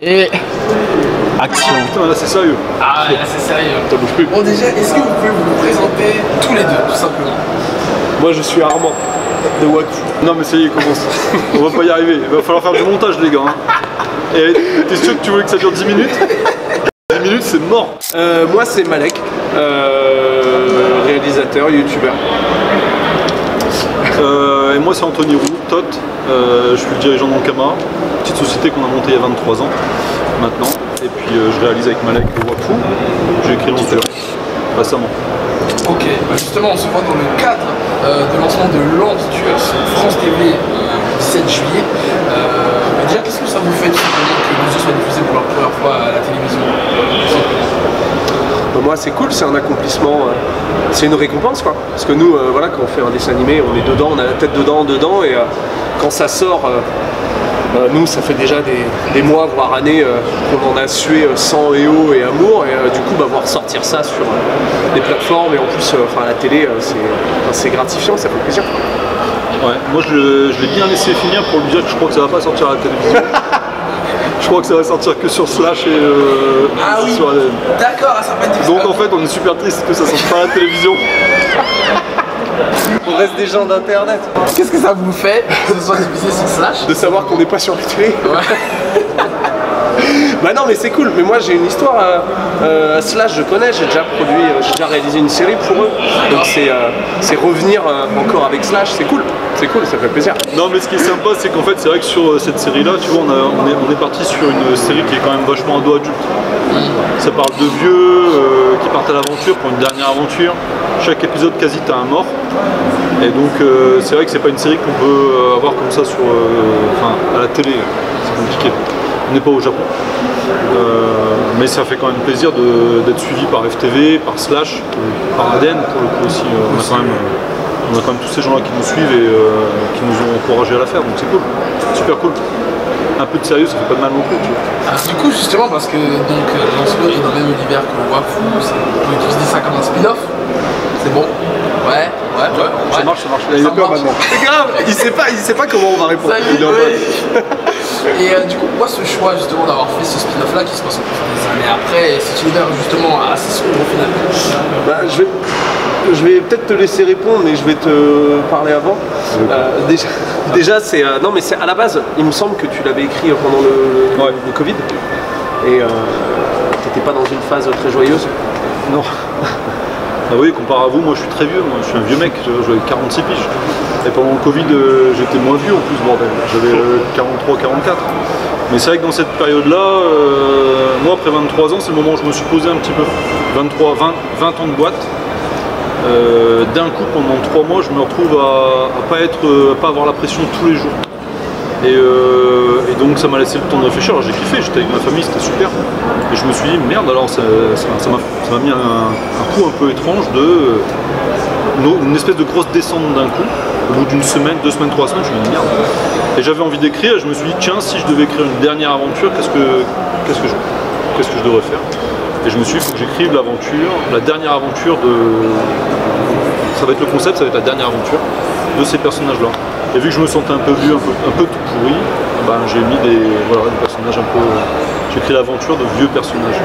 Et... Action. Putain, là c'est sérieux. Ah ouais, là c'est sérieux. Ça bouge plus. Bon déjà, est-ce que vous pouvez vous présenter tous les deux, tout simplement? Moi je suis Armand de Wakfu. Non mais ça y est, commence. On va pas y arriver. Il va falloir faire du montage les gars. Hein. Et t'es sûr que tu voulais que ça dure 10 minutes? 10 minutes c'est mort. Moi c'est Malek, réalisateur, youtubeur. Et moi c'est Anthony Roux, Tot. Je suis le dirigeant d'Ankama, petite société qu'on a montée il y a 23 ans maintenant. Et puis je réalise avec Malek au Wakfu. J'ai écrit l'entrée récemment. Ok, bah justement on se voit dans le cadre de lancement de l'Anture sur France TV le 17 juillet. Déjà qu'est-ce que ça vous fait tout simplement que le jeu soit diffusé pour la première fois à la télévision? Moi c'est cool, c'est un accomplissement, c'est une récompense quoi. Parce que nous, voilà, quand on fait un dessin animé, on est dedans, on a la tête dedans, et quand ça sort, nous ça fait déjà des mois, voire années, qu'on en a sué sang et eau et amour, et du coup voir sortir ça sur des plateformes et en plus à la télé, c'est gratifiant, ça fait plaisir. Ouais, moi je l'ai bien laissé finir pour lui dire que je crois que ça va pas sortir à la télévision. Je crois que ça va sortir que sur Slash et oui. sur ADN. D'accord, ça va être Donc en fait on est super triste que ça sorte pas à la télévision. On reste des gens d'internet. Qu'est-ce que ça vous fait que ce soit diffusé sur Slash? De savoir qu'on n'est pas sur la télé. Ouais. Bah non mais c'est cool, mais moi j'ai une histoire Slash, je connais, j'ai déjà réalisé une série pour eux. Donc c'est revenir encore avec Slash, c'est cool, ça fait plaisir. Non mais ce qui est sympa c'est qu'en fait c'est vrai que sur cette série là, tu vois, on est parti sur une série qui est quand même vachement ado adulte. Ça parle de vieux qui partent à l'aventure pour une dernière aventure. Chaque épisode quasi t'as un mort. Et donc c'est vrai que c'est pas une série qu'on peut avoir comme ça sur, à la télé, c'est compliqué. On n'est pas au Japon. Mais ça fait quand même plaisir d'être suivi par FTV, par Slash, par ADN pour le coup aussi. On a quand même tous ces gens là qui nous suivent et qui nous ont encouragés à la faire, donc c'est cool, super cool. Un peu de sérieux, ça fait pas de mal non plus, tu vois. Alors, du coup justement parce que Lancelot est dans le même univers que Wakfu, on peut utiliser ça comme un spin-off. C'est bon. Ouais. Ça marche. Il a peur maintenant. C'est grave, il sait pas comment on va répondre. Et du coup, pourquoi ce choix justement d'avoir fait ce spin-off là qui se passe des années après, et cet univers justement assez sombre au final? Je vais peut-être te laisser répondre, mais je vais te parler avant. Déjà c'est non mais c'est à la base, il me semble que tu l'avais écrit pendant le Covid et t'étais pas dans une phase très joyeuse. Non. Ah oui, comparé à vous, moi je suis très vieux, moi je suis un vieux mec, j'avais 46 piges. Et pendant le Covid, j'étais moins vieux en plus, bordel. J'avais 43, 44. Mais c'est vrai que dans cette période-là, moi après 23 ans, c'est le moment où je me suis posé un petit peu. 20 ans de boîte. D'un coup, pendant 3 mois, je me retrouve à pas avoir la pression tous les jours. Et donc ça m'a laissé le temps de réfléchir. Alors j'ai kiffé, j'étais avec ma famille, c'était super. Et je me suis dit merde, alors ça m'a mis un coup un peu étrange une espèce de grosse descente d'un coup. Au bout d'une semaine, 2 semaines, 3 semaines, je me dis merde. Et j'avais envie d'écrire, et je me suis dit tiens, si je devais écrire une dernière aventure, qu'est-ce que je devrais faire? Et je me suis dit, il faut que j'écrive la dernière aventure ça va être le concept, ça va être la dernière aventure de ces personnages-là. Et vu que je me sentais un peu vieux, un peu tout pourri, j'ai mis des personnages un peu... J'ai écrit l'aventure de vieux personnages.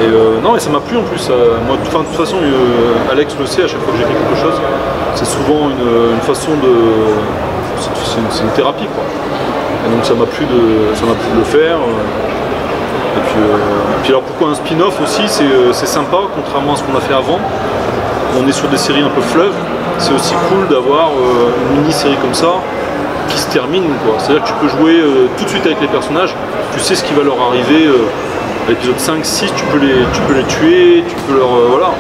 Et non, et ça m'a plu en plus. Moi, de toute façon, Alex le sait, à chaque fois que j'écris quelque chose, c'est souvent une façon de... C'est une thérapie, quoi. Et donc ça m'a plu de le faire. Et puis alors pourquoi un spin-off aussi, c'est sympa, contrairement à ce qu'on a fait avant. On est sur des séries un peu fleuves. C'est aussi cool d'avoir une mini-série comme ça qui se termine, quoi. C'est-à-dire que tu peux jouer tout de suite avec les personnages, tu sais ce qui va leur arriver. À l'épisode 5, 6, tu peux les tuer, tu peux leur... voilà.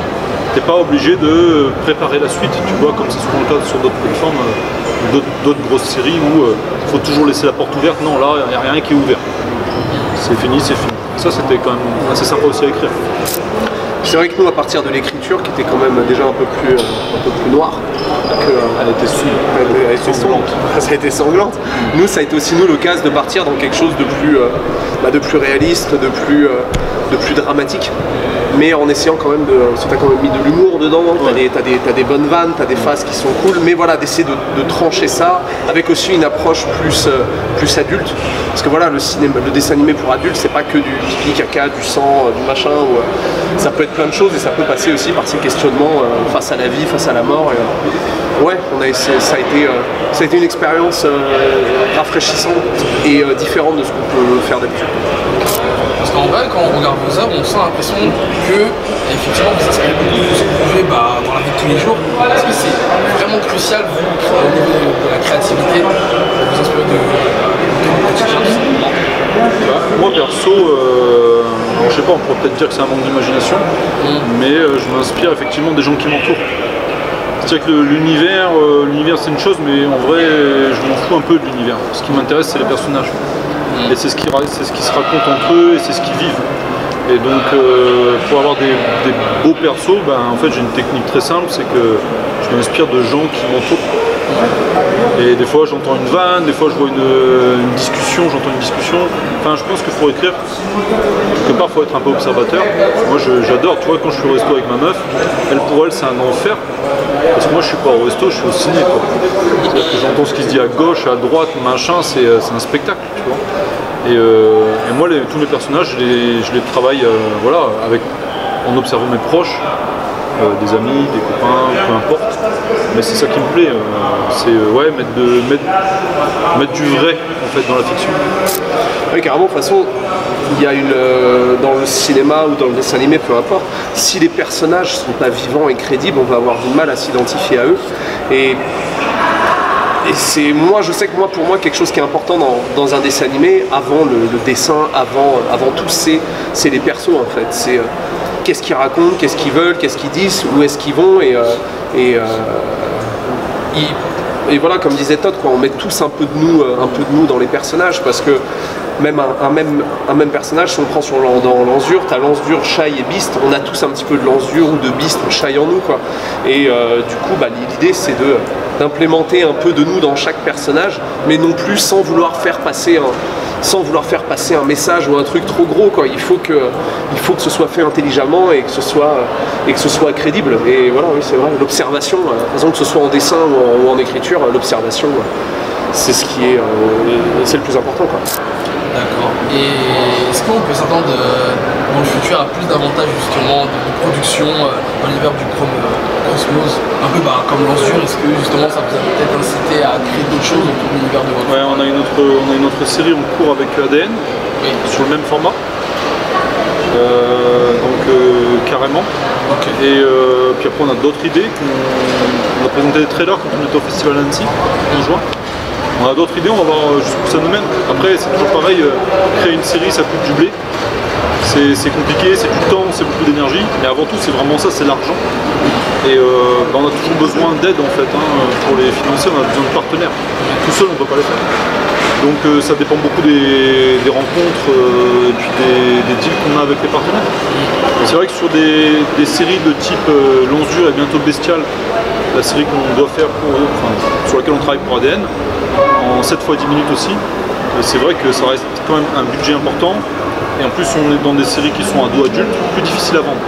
T'es pas obligé de préparer la suite, tu vois, comme c'est souvent le cas sur d'autres plateformes, d'autres grosses séries où il faut toujours laisser la porte ouverte. Non, là, il n'y a rien qui est ouvert. C'est fini, c'est fini. Ça, c'était quand même assez sympa aussi à écrire. C'est vrai que nous, à partir de l'écriture, qui était quand même déjà un peu plus noire, elle était sanglante. Ça a été sanglante. Nous, ça a été aussi l'occasion de partir dans quelque chose de plus réaliste, de plus dramatique. Mais en essayant quand même t'as quand même mis de l'humour dedans, t'as des bonnes vannes, t'as des phases qui sont cool, mais voilà, d'essayer de trancher ça avec aussi une approche plus adulte. Parce que voilà, le dessin animé pour adultes, c'est pas que du pipi, caca, du sang, du machin. Ça peut être plein de choses et ça peut passer aussi par ces questionnements face à la vie, face à la mort. Ouais, ça a été une expérience rafraîchissante et différente de ce qu'on peut faire d'habitude. Parce qu'en vrai, quand on regarde vos œuvres, on sent l'impression que, effectivement, vous inspirez beaucoup de ce que vous vivez dans la vie de tous les jours. Est-ce que c'est vraiment crucial, vous, au niveau de la créativité, de vous inspirer de votre quotidien, tout simplement? Moi, perso, je sais pas, on pourrait peut-être dire que c'est un manque d'imagination, mais je m'inspire effectivement des gens qui m'entourent. C'est-à-dire que l'univers c'est une chose, mais en vrai, je m'en fous un peu de l'univers. Ce qui m'intéresse, c'est les personnages. Et c'est ce qui se raconte entre eux et c'est ce qu'ils vivent. Et donc pour avoir des beaux persos, en fait j'ai une technique très simple, c'est que je m'inspire de gens qui m'entourent. Et des fois j'entends une vanne, des fois je vois une discussion, j'entends une discussion. Enfin je pense qu'il faut écrire, quelque part il faut être un peu observateur. Moi j'adore, tu vois, quand je suis au resto avec ma meuf, pour elle c'est un enfer. Parce que moi je suis pas au resto, je suis au ciné quoi. C'est-à-dire que j'entends ce qui se dit à gauche, à droite, machin, c'est un spectacle, tu vois. Et moi tous mes personnages je les travaille en observant mes proches, des amis, des copains, peu importe. Mais c'est ça qui me plaît, mettre du vrai en fait dans la fiction. Oui, carrément, de toute façon, il y a dans le cinéma ou dans le dessin animé, peu importe, si les personnages sont pas vivants et crédibles, on va avoir du mal à s'identifier à eux. Et je sais que pour moi, quelque chose qui est important dans un dessin animé, avant le dessin, avant tout, c'est les persos en fait. C'est qu'est-ce qu'ils racontent, qu'est-ce qu'ils veulent, qu'est-ce qu'ils disent, où est-ce qu'ils vont et voilà, comme disait Todd, on met tous un peu de nous dans les personnages, parce que même un même personnage, si on prend dans Lance Dure, t'as Lance Dure, Shai et Beast, on a tous un petit peu de Lance Dure ou de Beast ou Shai en nous, quoi. Et du coup, l'idée c'est d'implémenter un peu de nous dans chaque personnage, mais non plus sans vouloir faire passer un message ou un truc trop gros, quoi. Il faut que ce soit fait intelligemment et que ce soit crédible. Et voilà, oui, c'est vrai, l'observation, de toute façon, que ce soit en dessin ou en écriture, l'observation, c'est c'est le plus important, quoi. D'accord. Et est-ce qu'on peut s'attendre dans le futur à plus d'avantages justement de production dans l'univers du Cosmos, un peu comme Lance Dure? Est-ce que justement ça vous a peut-être incité à créer d'autres choses autour de l'univers de votre... Ouais, on a une autre série en cours avec ADN, sur le même format. Carrément. Okay. Et puis après on a d'autres idées. On a présenté des trailers quand on était au festival Annecy en juin. On a d'autres idées, on va voir jusqu'où ça nous mène. Après c'est toujours pareil, créer une série ça coûte du blé. C'est compliqué, c'est du temps, c'est beaucoup d'énergie, mais avant tout c'est vraiment ça, c'est l'argent. Et on a toujours besoin d'aide en fait, pour les financer, on a besoin de partenaires. Tout seul on ne peut pas les faire. Donc ça dépend beaucoup des rencontres et puis des deals qu'on a avec les partenaires. C'est vrai que sur des séries de type Lance Dure et bientôt Bestial, la série qu'on doit faire sur laquelle on travaille pour ADN, en 7 fois 10 minutes aussi, c'est vrai que ça reste quand même un budget important. Et en plus on est dans des séries qui sont ados adultes, plus difficiles à vendre.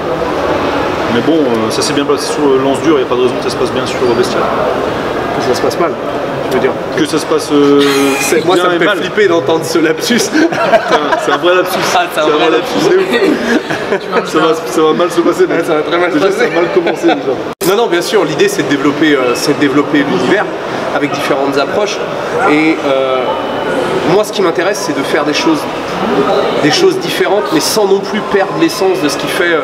Mais bon, ça s'est bien passé sur Lance Dure, il n'y a pas de raison que ça se passe bien sur Bestial. Que ça se passe mal, je veux dire. Que ça se passe moi ça me fait flipper d'entendre ce lapsus. C'est un vrai lapsus. Ah, c'est un vrai lapsus. Ça va mal se passer. Ouais, ça va très mal se passer. Ça va mal commencer déjà. Non, bien sûr, l'idée c'est de développer l'univers avec différentes approches. Et moi ce qui m'intéresse c'est de faire des choses différentes, mais sans non plus perdre l'essence de ce qui fait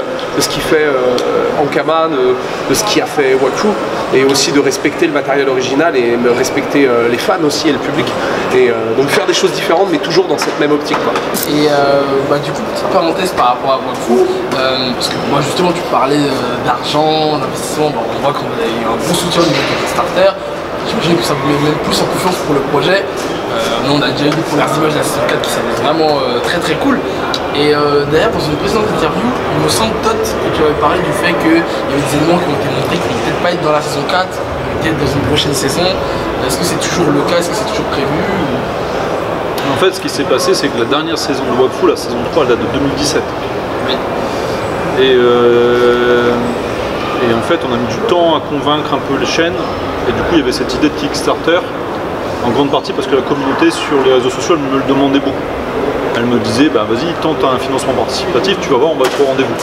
Ankama, de ce qui a fait Wakfu, et aussi de respecter le matériel original et respecter les fans aussi et le public. Et donc faire des choses différentes, mais toujours dans cette même optique, quoi. Et du coup, petite parenthèse par rapport à Wakfu, parce que moi justement tu parlais d'argent, d'investissement, on voit qu'on a eu un bon soutien du Kickstarter. J'imagine que ça vous met même plus en confiance pour le projet. Nous on a déjà eu des premières images de la saison 4 qui s'annonce vraiment très très cool. Et d'ailleurs dans une précédente interview, il me semble Todd que tu avais parlé du fait qu'il y avait des éléments qui ont été montrés qui ne vont peut-être pas être dans la saison 4, peut-être dans une prochaine saison. Est-ce que c'est toujours le cas? Est-ce que c'est toujours prévu En fait ce qui s'est passé c'est que la dernière saison de Wakfu, la saison 3, elle date de 2017. Oui. Et en fait on a mis du temps à convaincre un peu les chaînes. Et du coup il y avait cette idée de Kickstarter En grande partie parce que la communauté sur les réseaux sociaux elle me le demandait beaucoup. Elle me disait bah vas-y, tente un financement participatif, tu vas voir, on va être au rendez-vous.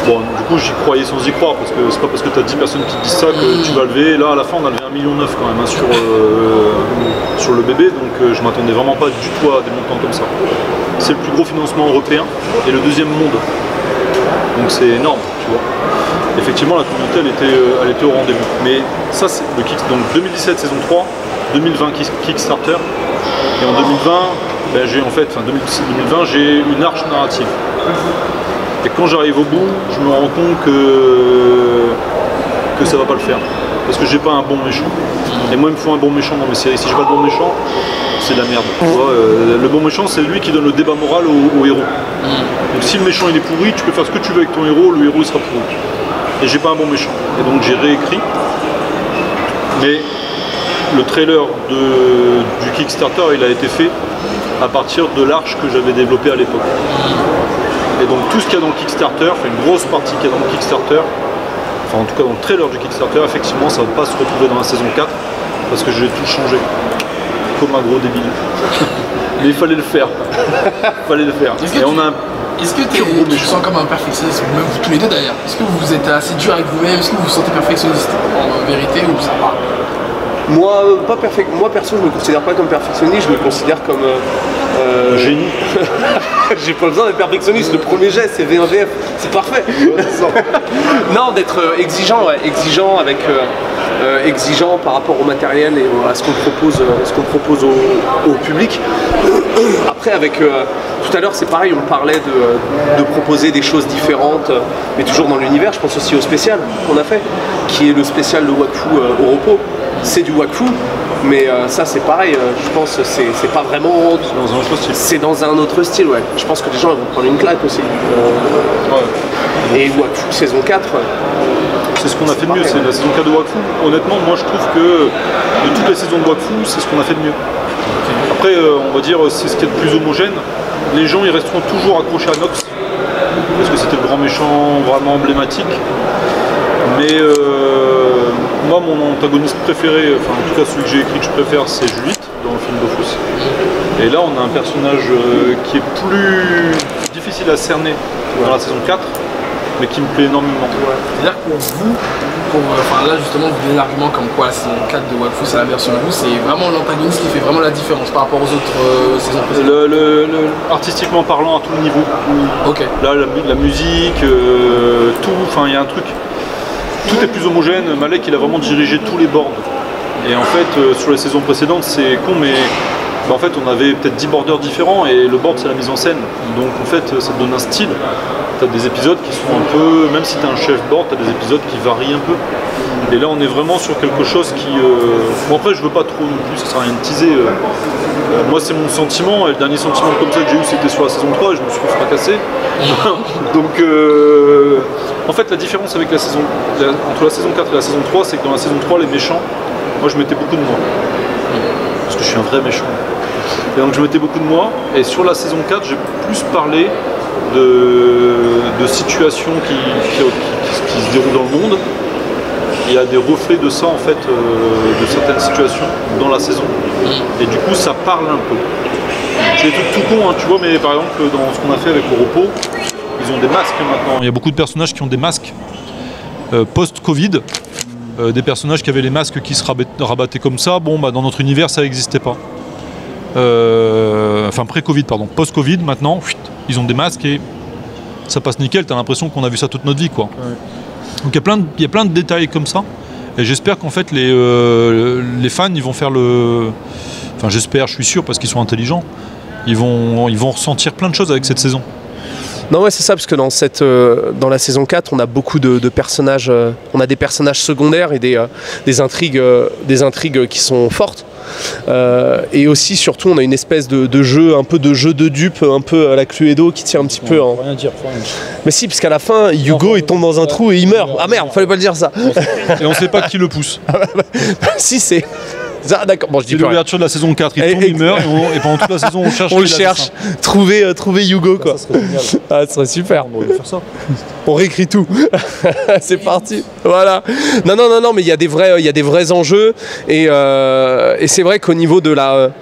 Bon, du coup j'y croyais sans y croire, parce que c'est pas parce que tu as 10 personnes qui te disent ça que tu vas lever. Là à la fin on a levé 1,9 million quand même sur le bébé, donc je m'attendais vraiment pas du tout à des montants comme ça. C'est le plus gros financement européen et le deuxième monde. Donc c'est énorme, tu vois. Effectivement la communauté elle était au rendez-vous. Mais ça c'est le Kick, donc 2017 saison 3, 2020 Kickstarter, et en 2020, ben, fin 2020 j'ai une arche narrative. Et quand j'arrive au bout, je me rends compte que ça va pas le faire. Parce que j'ai pas un bon méchant. Et moi il me faut un bon méchant dans mes séries. Si j'ai pas de bon méchant, c'est de la merde. Tu vois, le bon méchant c'est lui qui donne le débat moral au héros. Donc si le méchant il est pourri, tu peux faire ce que tu veux avec ton héros, le héros il sera pourri. Et j'ai pas un bon méchant. Et donc j'ai réécrit. Mais le trailer du Kickstarter il a été fait à partir de l'arche que j'avais développée à l'époque. Et donc tout ce qu'il y a dans le Kickstarter, une grosse partie qu'il y a dans le Kickstarter, enfin en tout cas dans le trailer du Kickstarter, effectivement ça ne va pas se retrouver dans la saison 4 parce que j'ai tout changé, comme un gros débile. Mais il fallait le faire. Est-ce que tu te sens comme un perfectionniste, même vous tous les deux d'ailleurs? Est-ce que vous êtes assez dur avec vous-même? Est-ce que vous vous sentez perfectionniste en vérité ou ça va? Moi, moi perso, je me considère pas comme perfectionniste, je me considère comme génie. J'ai pas besoin d'être perfectionniste, le premier geste c'est V1VF, c'est parfait. Non, d'être exigeant, ouais, exigeant par rapport au matériel et à ce qu'on propose au public. Après tout à l'heure c'est pareil, on parlait de proposer des choses différentes, mais toujours dans l'univers. Je pense aussi au spécial qu'on a fait, qui est le spécial de Wakfu au repos. C'est du Wakfu, mais ça c'est pareil, je pense que c'est pas vraiment... C'est dans un autre style. C'est dans un autre style, ouais. Je pense que les gens ils vont prendre une claque aussi. Ouais. Et Wakfu saison 4... c'est ce qu'on a fait de mieux, c'est la saison 4 de Wakfu. Honnêtement, moi je trouve que de toutes les saisons de Wakfu, c'est ce qu'on a fait de mieux. Après, on va dire, c'est ce qui est le plus homogène. Les gens ils resteront toujours accrochés à Nox, parce que c'était le grand méchant vraiment emblématique. Mais moi, mon antagoniste préféré, enfin en tout cas celui que j'ai écrit que je préfère, c'est Judith dans le film Dofus. Et là, on a un personnage qui est plus difficile à cerner dans la saison 4, mais qui me plaît énormément. C'est-à-dire que pour vous, enfin là justement, vous donnez l'argument comme quoi la saison 4 de Wakfu, c'est la version de vous, c'est vraiment l'antagoniste qui fait vraiment la différence par rapport aux autres saisons précédentes. Artistiquement parlant, à tout le niveau. Ok. Là, la musique, tout, enfin il y a un truc. Tout est plus homogène, Malek il a vraiment dirigé tous les boards. Et en fait sur les saisons précédentes c'est con mais en fait on avait peut-être 10 borders différents et le board c'est la mise en scène. Donc en fait ça te donne un style. Tu as des épisodes qui sont un peu, même si tu as un chef board, tu as des épisodes qui varient un peu. Et là on est vraiment sur quelque chose qui... Bon après je veux pas trop non plus, ça sert à rien de teaser. Moi c'est mon sentiment, et le dernier sentiment comme ça que j'ai eu c'était sur la saison 3 et je me suis fracassé. Donc en fait la différence avec entre la saison 4 et la saison 3 c'est que dans la saison 3 les méchants, moi je mettais beaucoup de moi. Parce que je suis un vrai méchant. Et donc je mettais beaucoup de moi et sur la saison 4 j'ai plus parlé de situations qui se déroulent dans le monde. Il y a des reflets de ça en fait, de certaines situations dans la saison. Et du coup ça parle un peu. C'est tout con hein, tu vois, mais par exemple dans ce qu'on a fait avec le repos, ils ont des masques maintenant. Il y a beaucoup de personnages qui ont des masques post-Covid. Des personnages qui avaient les masques qui se rabattaient comme ça, bon bah dans notre univers ça n'existait pas. Enfin pré-Covid pardon, post-Covid maintenant, ils ont des masques et ça passe nickel, t'as l'impression qu'on a vu ça toute notre vie quoi. Ouais. Donc il y a plein de détails comme ça et j'espère qu'en fait les fans ils vont faire le... Enfin j'espère, je suis sûr parce qu'ils sont intelligents, ils vont ressentir plein de choses avec cette saison. Non ouais c'est ça, parce que dans la saison 4 on a beaucoup de personnages, on a des personnages secondaires et des intrigues qui sont fortes. Et aussi surtout on a une espèce de jeu, un peu de jeu de dupe, un peu à la Cluedo qui tient un petit peu en... Rien dire, Mais si, parce qu'à la fin Hugo il tombe dans un trou et il meurt. Ah merde, fallait pas le dire ça. Et on sait pas qui le pousse. Si c'est Ah, d'accord, bon, je dis C'est plus rien. l'ouverture de la saison 4, il tombe, il meurt, et pendant toute la saison, on cherche. On le cherche, trouver Hugo, quoi. Ça serait génial. Ah, ça serait super. On aurait dû faire ça. On réécrit tout. C'est parti. Voilà. Non, mais il y a des vrais enjeux et c'est vrai qu'au niveau de la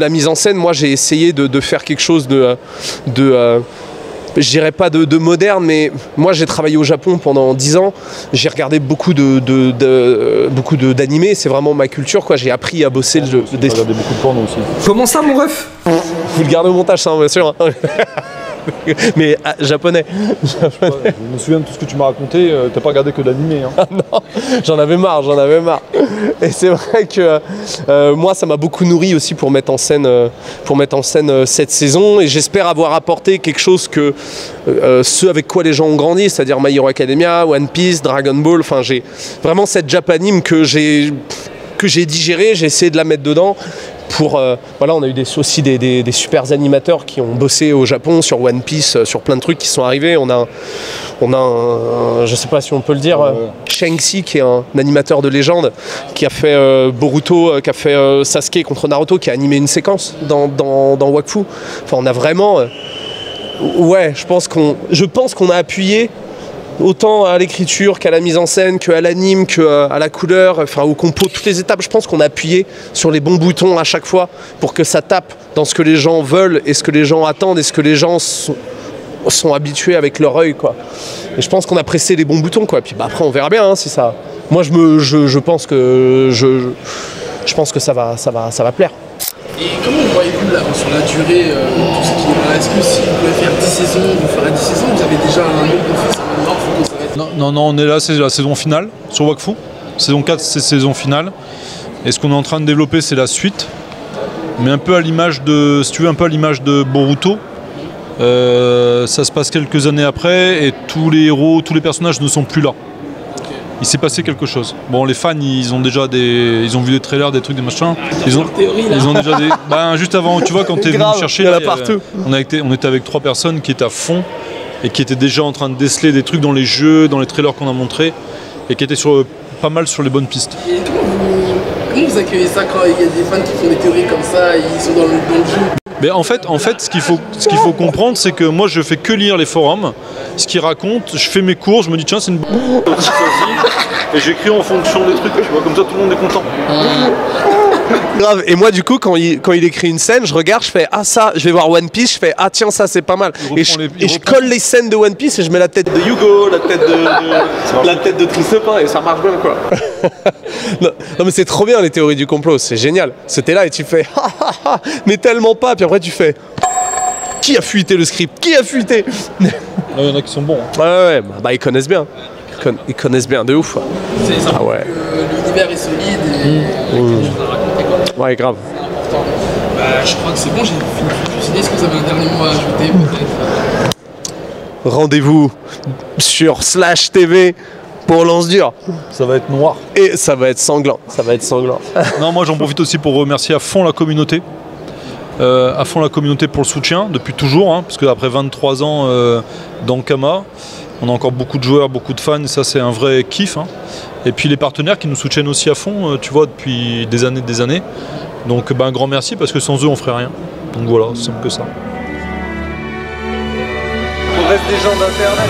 mise en scène, moi j'ai essayé de faire quelque chose je dirais pas de moderne, mais moi j'ai travaillé au Japon pendant 10 ans, j'ai regardé beaucoup d'animés, c'est vraiment ma culture, quoi. J'ai appris à bosser J'ai regardé beaucoup de porno aussi. Comment ça, mon ref? Vous le gardez au montage, ça, bien sûr. Mais japonais. Ouais, je me souviens de tout ce que tu m'as raconté, t'as pas regardé que de l'animé. Hein. Non, j'en avais marre. Et c'est vrai que moi, ça m'a beaucoup nourri aussi pour mettre en scène cette saison. Et j'espère avoir apporté quelque chose que ceux avec quoi les gens ont grandi, c'est-à-dire My Hero Academia, One Piece, Dragon Ball. Enfin, j'ai vraiment cette Japanime que j'ai digérée, j'ai essayé de la mettre dedans. Voilà, on a eu aussi des super animateurs qui ont bossé au Japon sur One Piece, sur plein de trucs qui sont arrivés. On a je sais pas si on peut le dire, Shanxi qui est un animateur de légende, qui a fait Boruto, qui a fait Sasuke contre Naruto, qui a animé une séquence dans Wakfu. Enfin, on a vraiment, ouais, je pense qu'on a appuyé autant à l'écriture qu'à la mise en scène, qu'à l'anime, qu'à la couleur, enfin au compo, toutes les étapes. Je pense qu'on a appuyé sur les bons boutons à chaque fois pour que ça tape dans ce que les gens veulent et ce que les gens attendent et ce que les gens sont habitués avec leur œil, quoi. Et je pense qu'on a pressé les bons boutons, quoi. Puis bah, après on verra bien, hein, si ça. Moi je pense que ça va plaire. Et comment vous voyez-vous là, sur la durée, tout ce qui est là? Est-ce que si vous pouvez faire 10 saisons, vous ferez 10 saisons? Vous avez déjà un nombre de fils à maintenant, faut qu'on s'arrête. Non, on est là, c'est la saison finale sur Wakfu. Saison 4, c'est saison finale. Et ce qu'on est en train de développer, c'est la suite. Mais un peu à l'image de, si tu veux, un peu à l'image de Boruto. Ça se passe quelques années après et tous les héros, tous les personnages ne sont plus là. Il s'est passé quelque chose. Bon, les fans, ils ont vu des trailers, des trucs, des machins. Ils ont déjà des. Ben, juste avant, tu vois, quand t'es venu chercher, là, on était avec 3 personnes qui étaient à fond et qui étaient déjà en train de déceler des trucs dans les jeux, dans les trailers qu'on a montrés et qui étaient pas mal sur les bonnes pistes. Et comment vous accueillez ça quand il y a des fans qui font des théories comme ça, ils sont dans le jeu? Mais en fait, ce qu'il faut comprendre, c'est que moi, je fais que lire les forums, ce qu'ils racontent, je fais mes cours, je me dis tiens, c'est une bonne et j'écris en fonction des trucs, tu vois, comme ça tout le monde est content. Grave. Et moi du coup quand il écrit une scène, je regarde, je fais ah ça, je vais voir One Piece, je fais ah tiens ça c'est pas mal. Et je colle les scènes de One Piece et je mets la tête de Hugo, la tête de Tristepin et ça marche bien, quoi. non mais c'est trop bien les théories du complot, c'est génial. C'était là et tu fais mais tellement pas, puis après tu fais qui a fuité le script? Qui a fuité? Il y en a qui sont bons. Hein. Ouais, bah ils connaissent bien. Ils connaissent bien de ouf. Ah ouais. L'univers est solide et il y a quelque chose à raconter, quoi. Ouais, grave. C'est important. Bah, je crois que c'est bon, j'ai fini de cuisiner. Est-ce que vous avez un dernier mot à ajouter peut-être? Rendez-vous sur /TV pour Lance Dur. Ça va être noir. Et ça va être sanglant. Non, moi j'en profite aussi pour remercier à fond la communauté. À fond la communauté pour le soutien, depuis toujours, hein, parce qu'après 23 ans dans Kama, on a encore beaucoup de joueurs, beaucoup de fans, et ça c'est un vrai kiff. Hein. Et puis les partenaires qui nous soutiennent aussi à fond, tu vois, depuis des années. Donc un grand merci, parce que sans eux on ferait rien. Donc voilà, c'est simple que ça. On reste des gens d'internet.